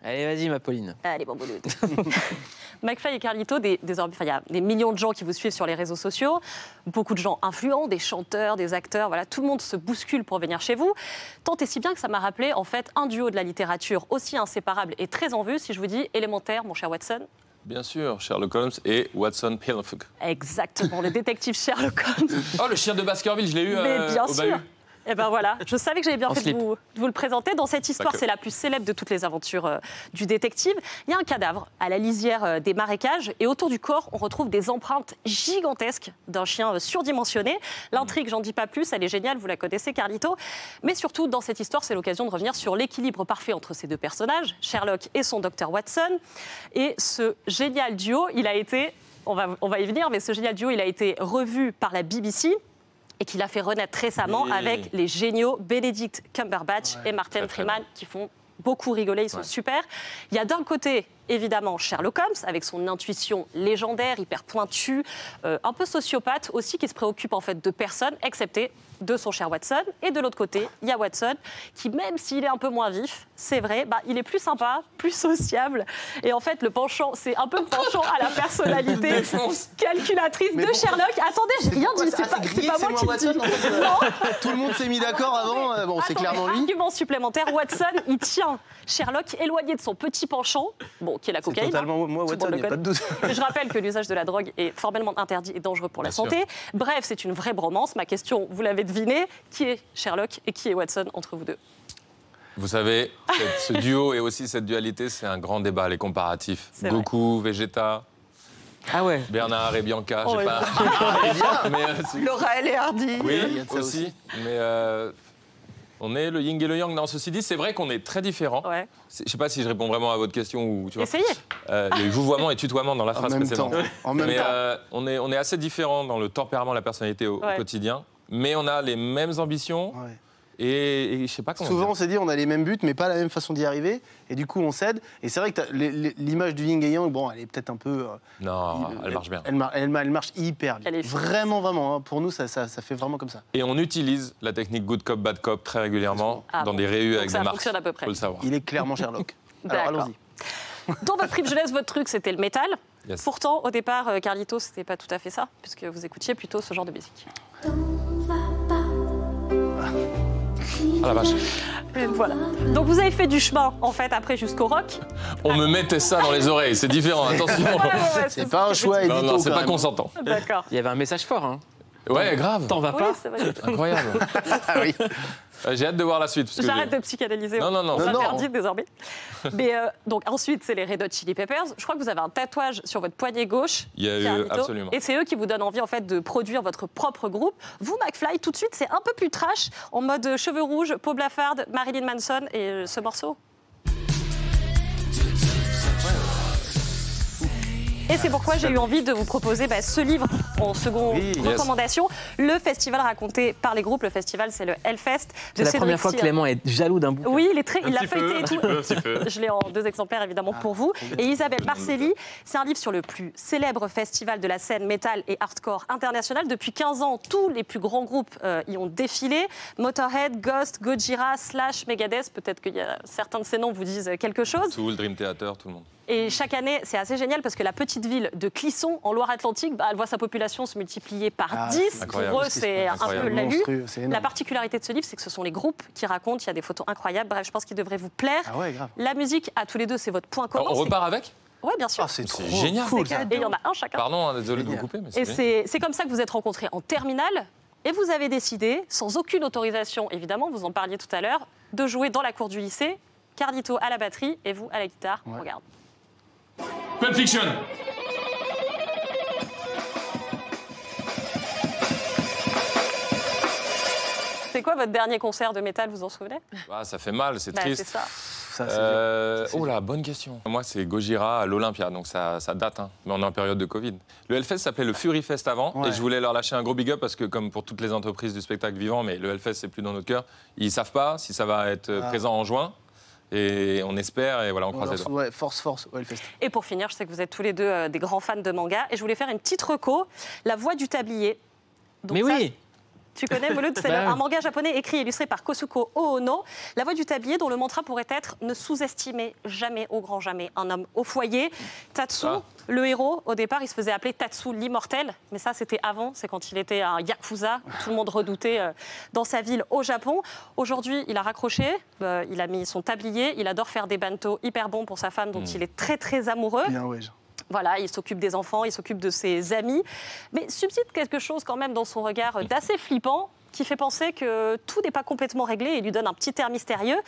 Allez, vas-y, ma Pauline. Allez, bon, McFly et Carlito, désormais, il y a des millions de gens qui vous suivent sur les réseaux sociaux, beaucoup de gens influents, des chanteurs, des acteurs, voilà, tout le monde se bouscule pour venir chez vous. Tant et si bien que ça m'a rappelé, en fait, un duo de la littérature aussi inséparable et très en vue, si je vous dis Élémentaire, mon cher Watson. Bien sûr, Sherlock Holmes et Watson Pillefug. Exactement, le détective Sherlock Holmes. Oh, le chien de Baskerville, je l'ai eu Mais bien au sûr. bahut. Et ben voilà, je savais que j'avais bien fait de vous le présenter. Dans cette histoire, D'accord. c'est la plus célèbre de toutes les aventures du détective. Il y a un cadavre à la lisière des marécages et autour du corps, on retrouve des empreintes gigantesques d'un chien surdimensionné. L'intrigue, j'en dis pas plus, elle est géniale, vous la connaissez, Carlito. Mais surtout, dans cette histoire, c'est l'occasion de revenir sur l'équilibre parfait entre ces deux personnages, Sherlock et son docteur Watson. Et ce génial duo, il a été, on va y venir, mais ce génial duo, il a été revu par la BBC. Et qu'il a fait renaître récemment avec les géniaux Benedict Cumberbatch et Martin Freeman qui font beaucoup rigoler, ils sont super. Il y a d'un côté, évidemment, Sherlock Holmes, avec son intuition légendaire, hyper pointue, un peu sociopathe aussi, qui se préoccupe en fait de personne, excepté de son cher Watson. Et de l'autre côté, il y a Watson, qui même s'il est un peu moins vif, c'est vrai, il est plus sympa, plus sociable. Et en fait, le penchant, c'est un peu le penchant à la personnalité calculatrice de Sherlock. Attendez, j'ai rien dit, c'est pas moi qui le dis. Non. Tout le monde s'est mis d'accord avant, bon, c'est clairement lui. Argument supplémentaire, Watson, il tient Sherlock éloigné de son petit penchant, bon, qui est la cocaïne. Totalement moi, Watson, il n'y a pas de doute. Je rappelle que l'usage de la drogue est formellement interdit et dangereux pour la santé. Bref, c'est une vraie bromance. Ma question, vous l'avez deviné, qui est Sherlock et qui est Watson entre vous deux? Vous savez, ce duo et aussi cette dualité, c'est un grand débat, les comparatifs. Goku, Vegeta. Ah ouais. Bernard et Bianca, je sais pas. Laurel et Hardy. Oui, aussi. Mais on est le yin et le yang. Non, ceci dit, c'est vrai qu'on est très différents. Ouais. Je sais pas si je réponds vraiment à votre question ou tu vois. Essayez. Il y a eu vouvoiement et tutoiement dans la phrase précédente. En même temps. On est assez différents dans le tempérament, la personnalité au quotidien. Mais on a les mêmes ambitions. Ouais. Et je sais pas comment. Souvent, on s'est dit, on a les mêmes buts, mais pas la même façon d'y arriver. Et du coup, on cède. Et c'est vrai que l'image du yin et yang, bon, elle est peut-être un peu. Non, elle marche bien. Elle marche hyper bien. Vraiment, vraiment. Hein. Pour nous, ça fait vraiment comme ça. Et on utilise la technique good cop, bad cop très régulièrement dans des réus avec des marques. Ça fonctionne à peu près. Faut le savoir. Il est clairement Sherlock. Alors, allons-y. Dans votre prime jeunesse, votre truc, c'était le métal. Yes. Pourtant, au départ, Carlito, c'était pas tout à fait ça, puisque vous écoutiez plutôt ce genre de musique. Ah la vache. Et voilà. Donc vous avez fait du chemin, en fait, après jusqu'au rock. On me mettait ça dans les oreilles, c'est différent, attention. C'est pas un choix édito. Non, c'est pas consentant. D'accord. Il y avait un message fort, hein. Ouais, grave. T'en vas pas. C'est vrai. Incroyable. Ah oui. J'ai hâte de voir la suite. parce que J'arrête de psychanalyser. Non, non, non. C'est Non, non. interdit désormais. Mais donc ensuite, c'est les Red Hot Chili Peppers. Je crois que vous avez un tatouage sur votre poignet gauche. Il y a eu, Carlito. absolument. Et c'est eux qui vous donnent envie en fait de produire votre propre groupe. Vous, McFly, tout de suite, c'est un peu plus trash, en mode cheveux rouges, peau blafarde, Marilyn Manson et ce morceau. Et c'est pourquoi j'ai eu envie de vous proposer ce livre en seconde recommandation. Le festival raconté par les groupes. Le festival, c'est le Hellfest. C'est la première fois que Clément est jaloux d'un bouquin. Oui, il l'a feuilleté et tout. Je l'ai en 2 exemplaires, évidemment, pour vous. Et Isabelle Marcelli, c'est un livre sur le plus célèbre festival de la scène métal et hardcore international. Depuis 15 ans, tous les plus grands groupes y ont défilé. Motorhead, Ghost, Gojira, Slash, Megadeth. Peut-être que certains de ces noms vous disent quelque chose. Soul, Dream Theater, tout le monde. Et chaque année, c'est assez génial parce que la petite ville de Clisson, en Loire-Atlantique, elle voit sa population se multiplier par 10. Pour eux, c'est un peu la lue. La particularité de ce livre, c'est que ce sont les groupes qui racontent. Il y a des photos incroyables. Bref, je pense qu'il devrait vous plaire. Ah ouais, grave. La musique, à tous les deux, c'est votre point commun. On repart avec? Oui, bien sûr. Ah, c'est trop génial. cool, Et il y en a un chacun. Pardon, désolé de vous couper. Mais Et c'est comme ça que vous êtes rencontrés en terminale. Et vous avez décidé, sans aucune autorisation, évidemment, vous en parliez tout à l'heure, de jouer dans la cour du lycée. Carlito à la batterie et vous à la guitare. On regarde. Pulp Fiction. C'est quoi votre dernier concert de métal, vous en souvenez? Ça fait mal, c'est triste. C'est ça. Oh là, bonne question. Moi, c'est Gojira à l'Olympia, donc ça date, hein. Mais on est en période de Covid. Le Hellfest s'appelait le Fury Fest avant, et je voulais leur lâcher un gros big up parce que, comme pour toutes les entreprises du spectacle vivant, mais le Hellfest, c'est plus dans notre cœur, ils savent pas si ça va être présent en juin. Et on espère, et voilà, on croise les doigts. Ouais, force, ouais, Hellfest. Et pour finir, je sais que vous êtes tous les deux des grands fans de manga, et je voulais faire une petite reco, La Voix du Tablier. Donc mais ça, oui. Tu connais Mouloud? C'est un manga japonais écrit et illustré par Kosuko Oono. La voix du tablier dont le mantra pourrait être « Ne sous-estimez jamais, au grand jamais, un homme au foyer ». Tatsu, le héros, au départ, il se faisait appeler Tatsu l'immortel. Mais ça, c'était avant, c'est quand il était un yakuza, que tout le monde redoutait dans sa ville au Japon. Aujourd'hui, il a raccroché, il a mis son tablier, il adore faire des bento hyper bons pour sa femme, dont il est très, très amoureux. Bien, ouais. Voilà, il s'occupe des enfants, il s'occupe de ses amis. Mais subsiste quelque chose quand même dans son regard d'assez flippant qui fait penser que tout n'est pas complètement réglé et lui donne un petit air mystérieux.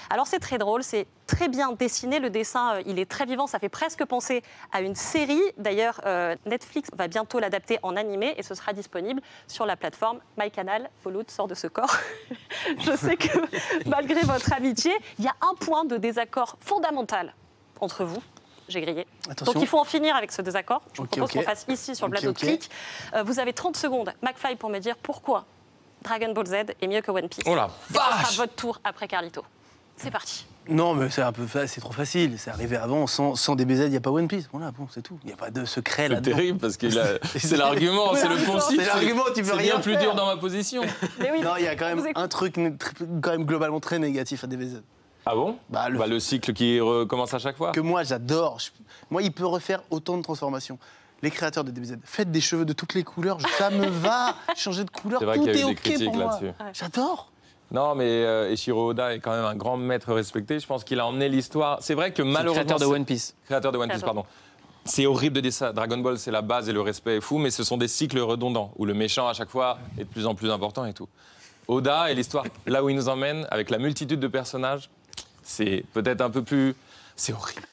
Alors c'est très drôle, c'est très bien dessiné, le dessin il est très vivant, ça fait presque penser à une série. D'ailleurs, Netflix va bientôt l'adapter en animé et ce sera disponible sur la plateforme MyCanal. Mouloud sort de ce corps. Je sais que malgré votre amitié, il y a un point de désaccord fondamental entre vous. J'ai grillé. Attention. Donc il faut en finir avec ce désaccord. Je vous propose qu'on fasse ici sur le plateau de Click. Vous avez 30 secondes, McFly, pour me dire pourquoi Dragon Ball Z est mieux que One Piece. Oh la vache! Ce sera votre tour après Carlito. C'est parti. Non, mais c'est trop facile. C'est arrivé avant. Sans DBZ, il n'y a pas One Piece. Voilà, bon, c'est tout. Il n'y a pas de secret là-dedans. C'est terrible parce que c'est l'argument, c'est le poncif. C'est l'argument, tu peux rien C'est bien plus faire. dur dans ma position. Mais oui, Non, il y a quand même un truc quand même globalement très négatif à DBZ. Ah bon? Le cycle qui recommence à chaque fois. Que moi, j'adore. Moi, il peut refaire autant de transformations. Les créateurs de DBZ, faites des cheveux de toutes les couleurs. Ça me va. Changer de couleur, C'est vrai tout qu'il y a eu est des OK critiques pour moi. là-dessus. J'adore. Non, mais Eiichiro Oda est quand même un grand maître respecté. Je pense qu'il a emmené l'histoire. C'est vrai que malheureusement. Créateur de One Piece. Créateur de One Piece, pardon. C'est horrible de dire ça. Dragon Ball, c'est la base et le respect est fou, mais ce sont des cycles redondants où le méchant, à chaque fois, est de plus en plus important et tout. Oda et l'histoire, là où il nous emmène, avec la multitude de personnages, c'est peut-être un peu plus. C'est horrible.